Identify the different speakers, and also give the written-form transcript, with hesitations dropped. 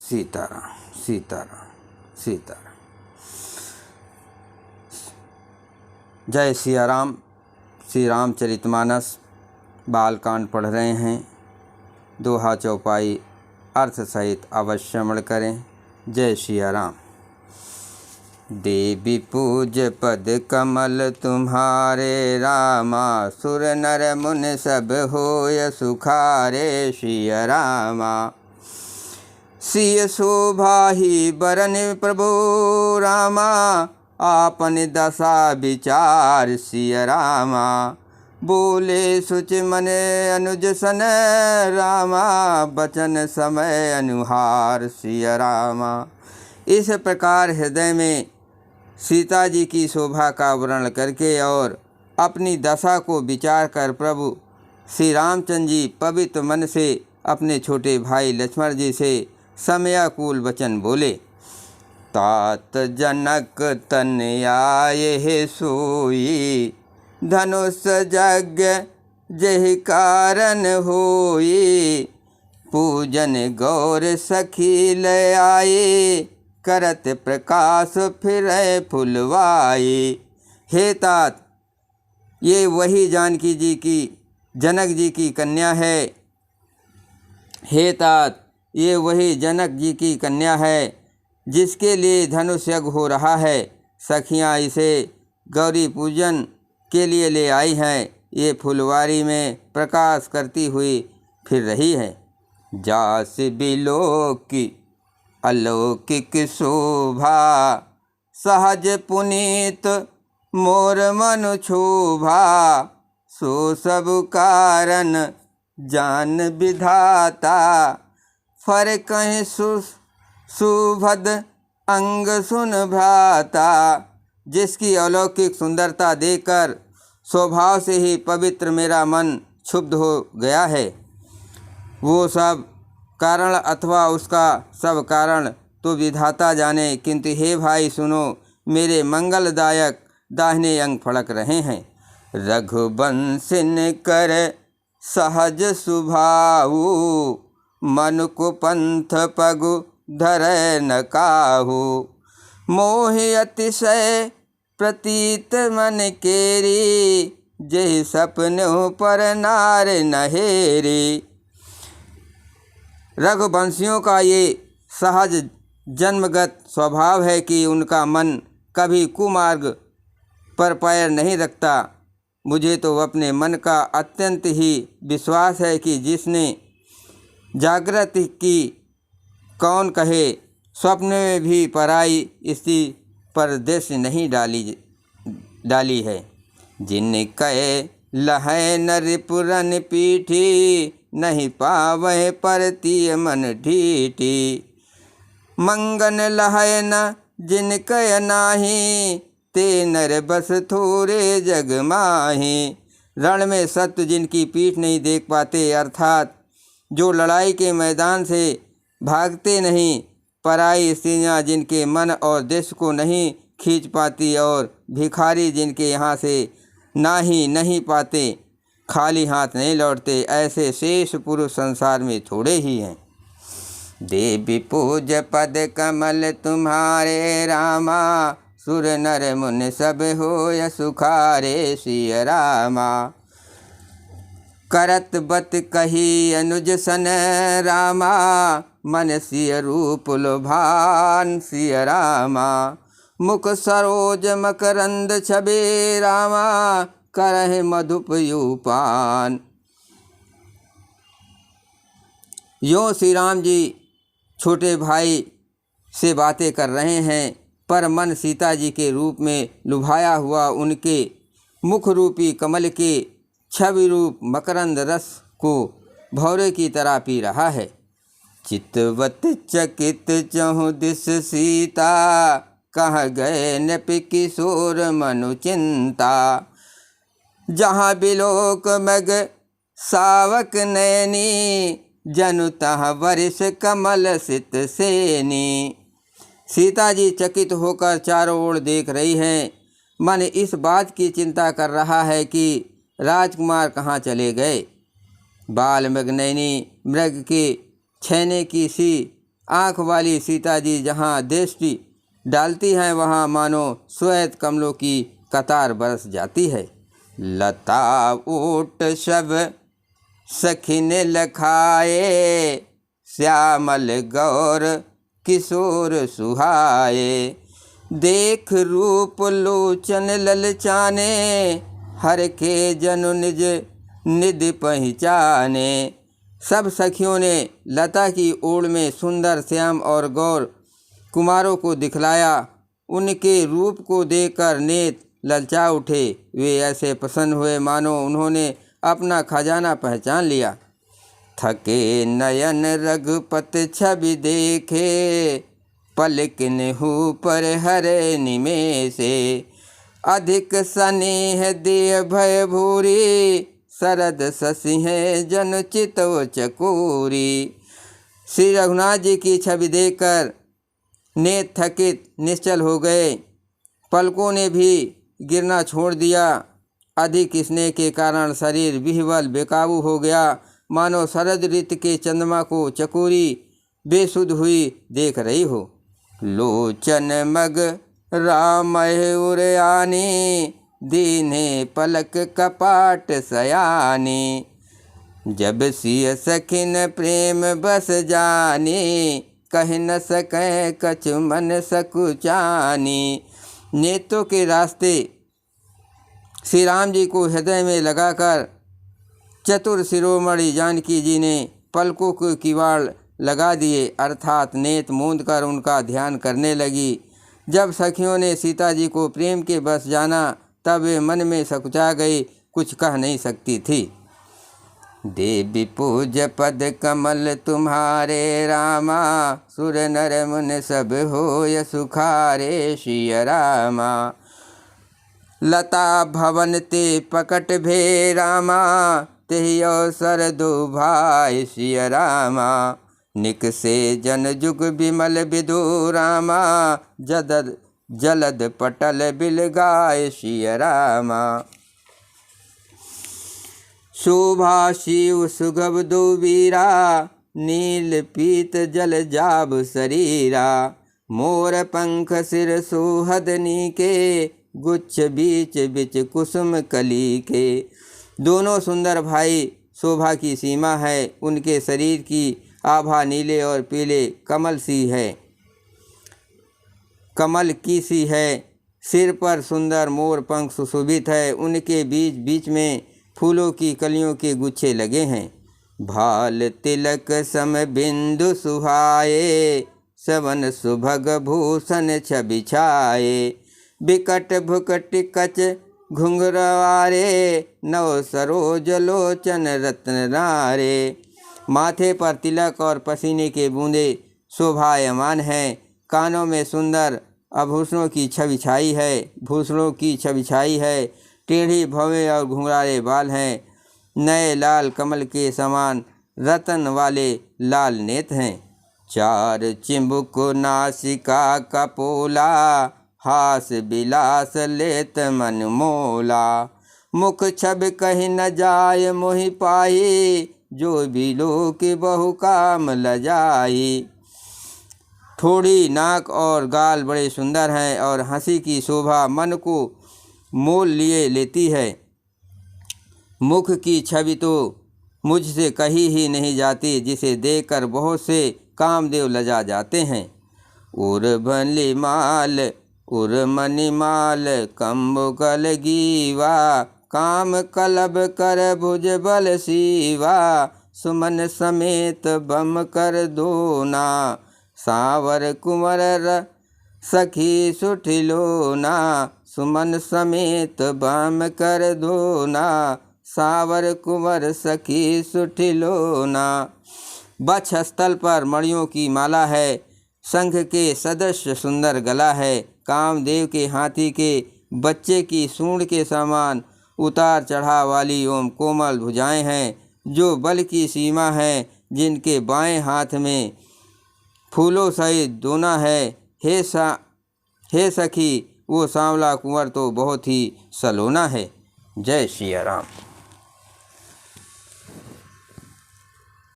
Speaker 1: सीताराम सीताराम सीताराम। जय सिया राम। श्री रामचरितमानस बालकांड पढ़ रहे हैं। दोहा चौपाई अर्थ सहित अवश्य श्रवण करें। जय सिया राम। देवी पूज पद कमल तुम्हारे, रामा सुर नर मुन सब होय सुखारे। सिया रामा सिय शोभा ही बरन प्रभु, रामा आपन दशा विचार। सिया रामा बोले सुच मन अनुज सन, रामा बचन समय अनुहार। सिया रामा इस प्रकार हृदय में सीता जी की शोभा का वर्णन करके और अपनी दशा को विचार कर प्रभु श्री रामचंद्र जी पवित्र मन से अपने छोटे भाई लक्ष्मण जी से समयाकुल वचन बोले। तात जनक तन आये सोई, धनुष यज्ञ जहि कारण होई। पूजन गौर सखी लय आए, करत प्रकाश फिर फुलवाए। हे तात, ये वही जानकी जी की जनक जी की कन्या है। हे तात, ये वही जनक जी की कन्या है जिसके लिए धनुष यज्ञ हो रहा है। सखियाँ इसे गौरी पूजन के लिए ले आई हैं। ये फुलवारी में प्रकाश करती हुई फिर रही है। जास बिलोकी अलौकिक शोभा, सहज पुनीत मोर मनु क्षोभा। सो सब कारण जान विधाता, फर कहीं सुभद अंग सुन भ्राता। जिसकी अलौकिक सुंदरता देखकर स्वभाव से ही पवित्र मेरा मन क्षुब्ध हो गया है। वो सब कारण अथवा उसका सब कारण तो विधाता जाने, किंतु हे भाई सुनो, मेरे मंगलदायक दाहिने अंग फड़क रहे हैं। रघुवंशिन कर सहज सुभाऊ, मन को पंथ पगु धरै न काहू। मोहि अतिशय प्रतीत मन केरी, जहि सपनों पर नार नहेरी। रघुवंशियों का ये सहज जन्मगत स्वभाव है कि उनका मन कभी कुमार्ग पर पैर नहीं रखता। मुझे तो अपने मन का अत्यंत ही विश्वास है कि जिसने जागृत की कौन कहे, स्वप्न में भी पराई स्त्री पर दृष्टि नहीं डाली है। जिन कहे लहै नर पुरन पीठी, नहीं पावै परतीय मन ढीठी। मंगन लहै न जिन कह नाही, ते नर बस थोरे जग माही। रण में शत्रु जिनकी पीठ नहीं देख पाते, अर्थात जो लड़ाई के मैदान से भागते नहीं। पराई स्त्रियाँ जिनके मन और दृष्टि को नहीं खींच पाती, और भिखारी जिनके यहाँ से ना ही नहीं पाते, खाली हाथ नहीं लौटते, ऐसे शेष पुरुष संसार में थोड़े ही हैं। देवी पूज पद कमल तुम्हारे, रामा सुर नर मुन सब होय सुखारे। सिया रामा करत बत कही अनुज सन, रामा मन सिय रूप लोभान। सिया रामा मुख सरोज मकरंद छबे, रामा करहि मधुप यूपान। यों श्री राम जी छोटे भाई से बातें कर रहे हैं, पर मन सीता जी के रूप में लुभाया हुआ उनके मुख रूपी कमल के छवि रूप मकरंद रस को भौरे की तरह पी रहा है। चितवत चकित चहु दिस सीता, कह गए नृप किशोर मनु चिंता। जहाँ बिलोक मग सावक नैनी, जनु तह वर्ष कमल सित सेनी। सीता जी चकित होकर चारों ओर देख रही हैं। मन इस बात की चिंता कर रहा है कि राजकुमार कहाँ चले गए। बाल मृगनयनी मृग के छेने की सी आँख वाली सीता जी जहाँ दृष्टि डालती हैं वहाँ मानो श्वेत कमलों की कतार बरस जाती है। लता ऊट सब सखिन लखाए, श्यामल गौर किशोर सुहाए। देख रूप लोचन ललचाने, हर के जनु निज निधि पहचाने। सब सखियों ने लता की ओड़ में सुंदर श्याम और गौर कुमारों को दिखलाया। उनके रूप को देखकर नेत्र ललचा उठे। वे ऐसे प्रसन्न हुए मानो उन्होंने अपना खजाना पहचान लिया। थके नयन रघुपत छवि देखे, पलक नेहु पर हरे निमेषे। अधिक स्नेह देह भय भूरी, शरद शशि जन चितव चकोरी। श्री रघुनाथ जी की छवि देखकर नेत्र थकित निश्चल हो गए, पलकों ने भी गिरना छोड़ दिया। अधिक स्नेह के कारण शरीर विह्वल बेकाबू हो गया, मानो शरद ऋतु के चंद्रमा को चकोरी बेसुध हुई देख रही हो। लोचन मग राम उरयानी, दीने पलक कपाट सयानी। जब सिय सखिन प्रेम बस जानी, कह न सके कछु मन सकुचानी। नेत्रों के रास्ते श्री राम जी को हृदय में लगाकर चतुर शिरोमणि जानकी जी ने पलकों के किवाड़ लगा दिए, अर्थात नेत्र मूंद कर उनका ध्यान करने लगी। जब सखियों ने सीता जी को प्रेम के बस जाना तब वे मन में सकुचा गई, कुछ कह नहीं सकती थी। देवी पूज पद कमल तुम्हारे रामा, सुर नर मुन सब होय सुखारे सिय रामा। लता भवन ते पकट भे रामा, तेहि अवसर दो भाई सिय रामा। निकसे जन जुग विमल विदु रामा, जलद पटल बिल गाय सिय रामा। शोभा शिव सुगब दो वीरा, नील पीत जल जाब शरीरा। मोर पंख सिर सोहदनी के, गुच्छ बीच बिच कुसुम कली के। दोनों सुंदर भाई शोभा की सीमा है, उनके शरीर की आभा नीले और पीले कमल की सी है। सिर पर सुंदर मोर पंख सुशोभित है, उनके बीच बीच में फूलों की कलियों के गुच्छे लगे हैं। भाल तिलक सम बिंदु सुहाए, सवन सुभग भूषण छवि छाए। बिकट भुकट कच घुंघरवारे, नव सरोज लोचन रत्न नारे। माथे पर तिलक और पसीने के बूंदे शोभायमान हैं, कानों में सुंदर आभूषणों की छवि छाई है। टेढ़ी भवें और घुंघराले बाल हैं, नए लाल कमल के समान रतन वाले लाल नेत्र हैं। चार चिंबुक नासिका कपोला, हास विलास लेत मन मोला। मुख छब कहीं न जाय मोहि पाई, जो भी लोक बहु काम लजाई। थोड़ी नाक और गाल बड़े सुंदर हैं और हंसी की शोभा मन को मोल लिए लेती है। मुख की छवि तो मुझसे कही ही नहीं जाती, जिसे देखकर बहुत से कामदेव लजा जाते हैं। उर भली माल उर मणिमाल, कम्बुकल गीवा। काम कलब कर भुज बल सीवा, सुमन समेत बम कर दोना। सावर कुंवर सखी सुठिलोना, सुमन समेत बम कर दोना। सावर कुंवर सखी सुठिलोना। वक्षस्थल पर मणियों की माला है, शंख के सदृश सुंदर गला है। कामदेव के हाथी के बच्चे की सूंड के समान उतार चढ़ाव वाली ओम कोमल भुजाएं हैं, जो बल की सीमा है। जिनके बाएं हाथ में फूलों सहित दोना है। हे सखी, वो सांवला कुंवर तो बहुत ही सलोना है। जय श्री राम।